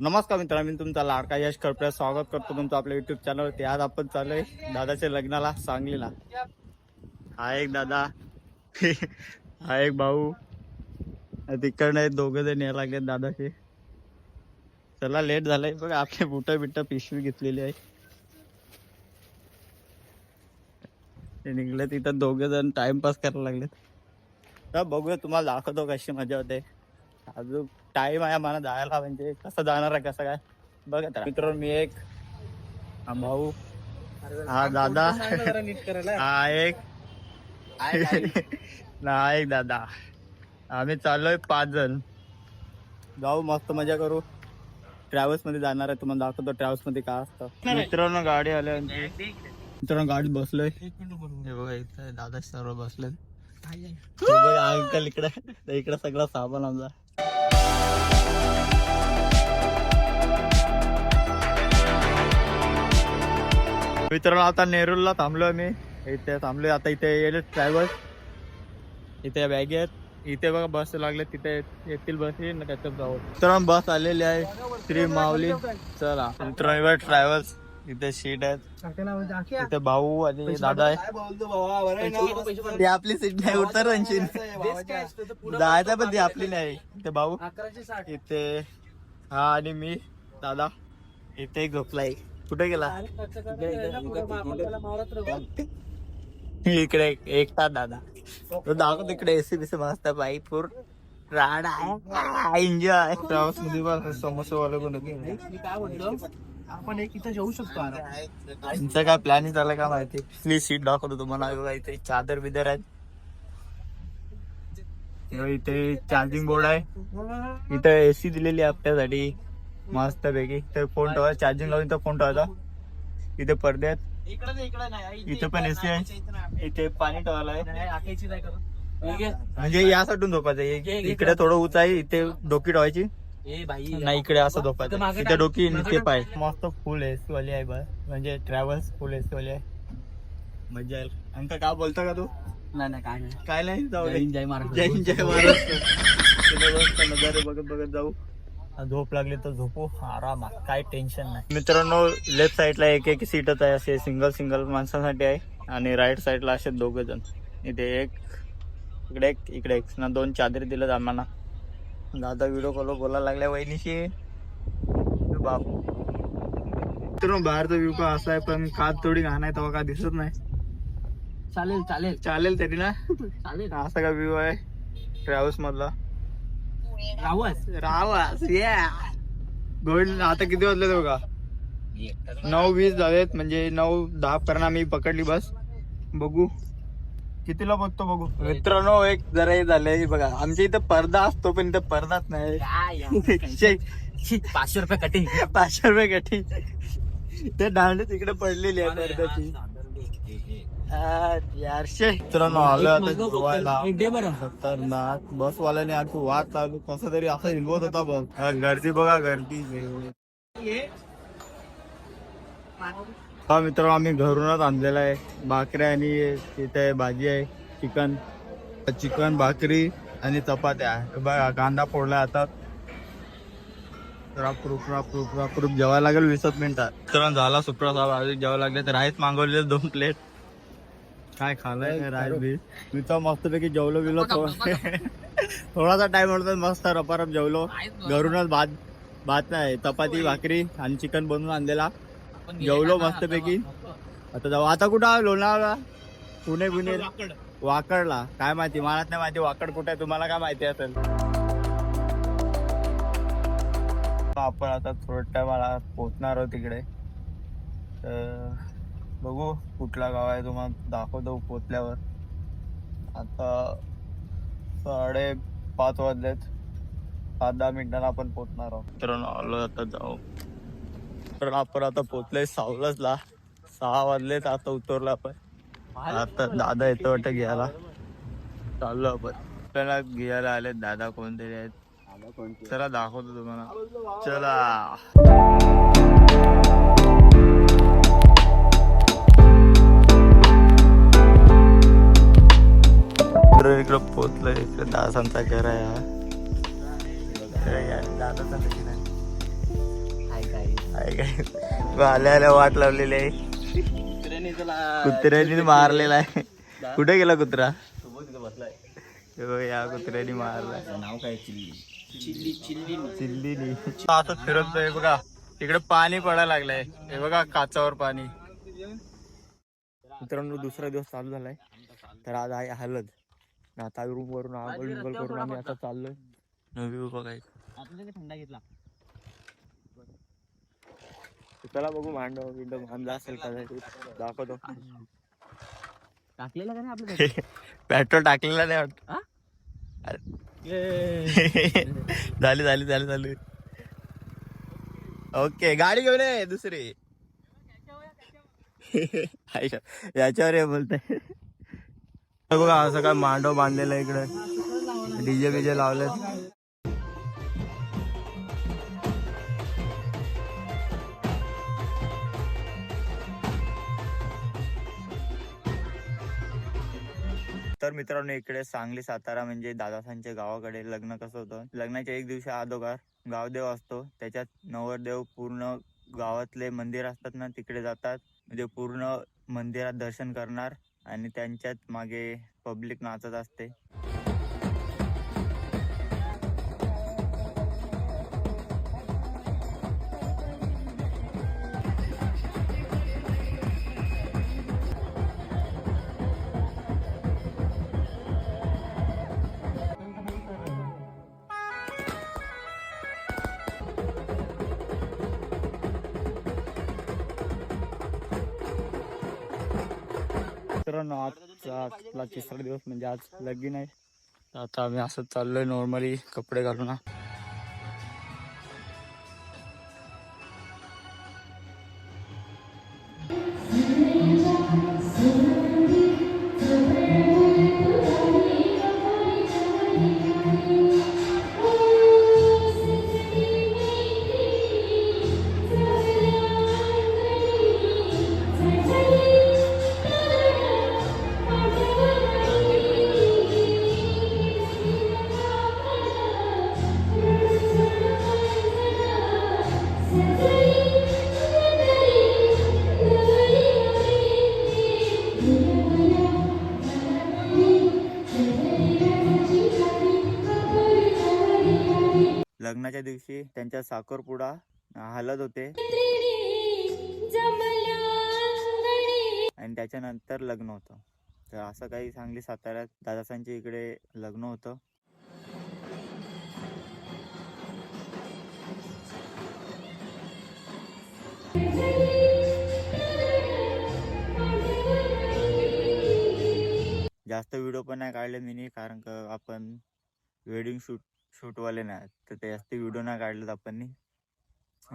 नमस्कार मित्रांनो, मी तुमचा लाडका यश खडपे स्वागत करतो तुमचं आपल्या युट्यूब चॅनलवरती. आज आपण चाललोय दादाच्या लग्नाला सांगलीला. हा एक दादा हा एक भाऊ तिकडनं दोघे जण यायला लागले दादाचे. चला लेट झालंय बघा, आपले बुट बिट पिशवी घेतलेली आहे. ते निघले तिथं दोघे जण टाइमपास करायला लागले. तर बघूया, तुम्हाला दाखवतो कशी मजा होते. अजून टाइम आहे मला जायला, म्हणजे कसं जाणार आहे कसं काय बघा. तर मित्रांनो, मी एक हा भाऊ, हा दादा, हा एक हा एक दादा. आम्ही चाललोय 5 जण. जाऊ मस्त मजा करू. ट्रॅव्हल्स मध्ये जाणार आहे, तुम्हाला दाखवतो ट्रॅव्हल्स मध्ये काय असतं. मित्रांनो गाडी आल्या, मित्रांनो गाडीत बसलोय. हे बघा इथे दादा सर्व बसले. अंकल इकडे इकडे सगळा सामान आमचा. मित्रांनो आता नेरूरला थांबलोय मी. इथे थांबलोय आता. इथे येईल ट्रॅव्हल्स. इथे बॅग आहेत. इथे बघा बस लागले, तिथे येतील बस. त्याच्यात जाऊ. मित्रांनो बस आलेली आहे, श्री माऊली. चला मित्रांनो ट्रॅव्हल्स. इथे सीट आहेत. इथे भाऊ आणि दादा आहे. ती आपली सीट नाही, उतर जायचं पण ती आपली नाही. इथे भाऊ, इथे हा आणि मी दादा. इथे एक झोपलाय. कुठे गेला? इकडे एकटा दादा. तो दाखव तिकडे एसी बिसी मस्त बाई, पूर राडा आहे, एन्जॉय. ट्रॅव्हल्स मध्ये समोसा वाले पण होते. आपण एक इथं जाऊ शकतो. तुमचं काय प्लॅनिंग झालं का माहिती. प्लीज सीट दाखवतो तुम्हाला. इथे चादर बिदर आहेत. इथे चार्जिंग बोर्ड आहे. इथे एसी दिलेली आहे आपल्यासाठी मस्त पैकी. तर फोन ठेवायचा, चार्जिंग लावून तर फोन ठेवायचा. इथे पडदे आहेत. इथे पण एसी आहे. इथे पाणी ठेवायला आहे, म्हणजे यासाठी झोपायचं. इकडे थोडं उंच आहे, इथे डोकी ठेवायची नाही. इकडे असं झोपायचं, इथे डोकी इथे पाय. मस्त फुल एसी वाली आहे बस, म्हणजे ट्रॅव्हल्स फुल एसी वाली आहे. मजा येईल. अंका काय बोलता का तू? नाही काय नाही जाऊ. जय महाराष्ट्र. नजारे बघत बघत जाऊ. झोप लागली तर झोपू आरामात, काय टेन्शन नाही. मित्रांनो लेफ्ट साईडला एक सीटच आहे, असे सिंगल माणसांसाठी आहे. आणि राईट साईडला असे दोघे जण. इथे एक इकडे एक ना 2 चादरी दिलं आम्हाला. दादा व्हिडिओ कॉल बोलायला लागल्या वहिनीशी. बापू मित्रांनो बाहेरचा व्ह्यू का असा आहे, पण काच थोडी घाण आहे तेव्हा काय दिसत नाही. चालेल तरी ना. असा का व्ह्यू आहे ट्रॅव्हल्स मधला. रावस गोल्ड. आता किती वाजले बघा, 9:20 झालेत, म्हणजे 9:10 पर्यंत आम्ही पकडली बस. बघू कितीला बघतो बघू. मित्रांनो एक जरा हे झालंय बघा, आमच्या इथं पडदा असतो पण इथं पडदाच नाही. 500 रुपये कटिंग. 500 रुपये कटिंग. ते दांडे तिकडे पडलेली आहे पडद्याची. मित्रांनो आलो आता गोव्याला. खतरनाक बसवाल्याने आखू वाट चालू कसं तरी असं हिलवत होता बघ. गर्दी बघा, गर्दी. हा मित्रांनो आम्ही घरूनच आणलेला आहे. भाकऱ्या आणि तिथे भाजी आहे, चिकन भाकरी आणि चपात्या. बघा कांदा फोडला आता. राप जेवायला लागेल 20 मिनिटात. मित्रांनो झाला सुप्रा साहेब जेवायला लागले. तर राईस मागवलेले 2 प्लेट. काय खाल्लंय काय राईस बी. मी तर मस्तपैकी जेवलो बिलो. थोडासा टाइम होता, मस्त रपारप जेवलो. घरूनच भात नाही, चपाती भाकरी आणि चिकन बनवून आणलेला. जेवलो मस्तपैकी. आता जाऊ. आता कुठं लोणावळा, पुणे वाकडला. काय माहिती, मला नाही माहिती वाकड कुठे आहे. तुम्हाला काय माहिती असेल. आपण आता थोडं टाइम पोहोचणार आहोत तिकडे. तर बघू कुठला गाव आहे, तुम्हाला दाखवतो पोहोचल्यावर. आता 5:30 वाजलेत. 5-10 मिनिटांना आपण पोहोचणार आहोत. तर आलो आता जाऊ. तर आपण आता पोहोचलोय सावलसला. 6 वाजलेत. आता उतरलो आपण. आता दादा येतो वाटतं घ्यायला. चाललो आपण. आपल्याला घ्यायला आले दादा कोणतरी आहेत. चला दाखवतो तुम्हाला. चला इकडं पोहोचलोय. इकडे दादांचा घर आहे. दादाचा काय आल्या वाट लावलेली आहे. कुत्र्याने मारलेला आहे. कुठे गेला कुत्रा? या कुत्र्याने मारला. नाव काय? चिल्ली. चिल्ली असं फिरतोय बघा. तिकडे पाणी पडायला लागलंय. हे बघा काचावर पाणी. मित्रांनो दुसरा दिवस चालू झालाय. तर आज आहे हळद. आता रूम वरून आंघोळ करून आम्ही आता चाललोय नवी बघायचं. थंडा घेतला त्याला बघू. मांडव बिंडव बांधला असेल कदाचित. दाखवतो. टाकलेला का नाही आपलं? पेट्रोल टाकलेला नाही वाटत. झाली. ओके गाडी घेऊन ये दुसरी. याच्यावर बोलतय बघा. असं काय मांडव बांधलेलं इकडे. डीजे बीजे लावले. तर मित्रांनो इकडे सांगली सातारा म्हणजे दादासांच्या गावाकडे लग्न कसं होतं. लग्नाच्या एक दिवशी अगोदर गावदेव असतो. त्याच्यात नवरदेव पूर्ण गावातले मंदिर असतात ना तिकडे जातात. म्हणजे पूर्ण मंदिरात दर्शन करणार आणि त्यांच्यात मागे पब्लिक नाचत असते. मित्रांनो आजचा तिसरा दिवस म्हणजे आज लगीन आहे. आता आम्ही असंच चाललोय नॉर्मली कपडे घालून. लग्नाच्या दिवशी त्यांच्या साखरपुडा हळद होते आणि त्याच्यानंतर लग्न होतं. तर असं काही सांगली साताऱ्यात दादासांच्या इकडे लग्न होतं. जास्त व्हिडिओ पण नाही काढले मी, कारण का आपण वेडिंग शूटवाले नाही तर ते जास्त व्हिडिओ नाही काढलेत आपण.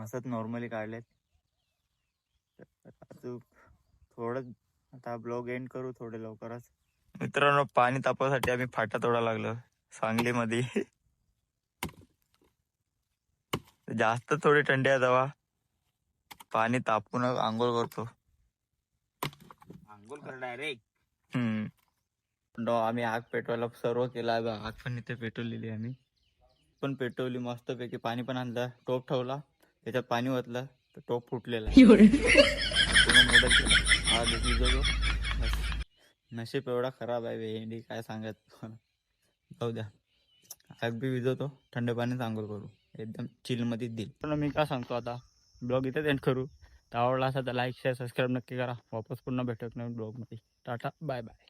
असंच नॉर्मली काढलेत. थोडं आता ब्लॉग एंड करू थोडे लवकरच. मित्रांनो पाणी तापवासाठी आम्ही फाटा तोडा लागलो सांगलीमध्ये. जास्त थोडी थंडी आहे तेव्हा पाणी तापून आंघोळ करतो. आंघोळ कर डायरेक्ट. आम्ही आग पेटवायला सर्व केला. आग पण इथे पेटवलेली आम्ही पण पेटवली मस्तपैकी. पाणी पण आणलं. टोप ठेवला त्याच्यात पाणी ओतलं तर टोप फुटलेला. नशीब एवढा खराब आहे भेंडी काय सांगत. जाऊ द्या. आग बी विजवतो थंड पाण्यात आंघोळ करू एकदम चिल मध्ये देईल. पण मी काय सांगतो आता ब्लॉग इथेच एंड करू. तर आवडला असा तर लाईक शेअर सबस्क्राईब नक्की करा. वापस पुन्हा भेटत नाही ब्लॉग मध्ये. Ta-ta bye bye.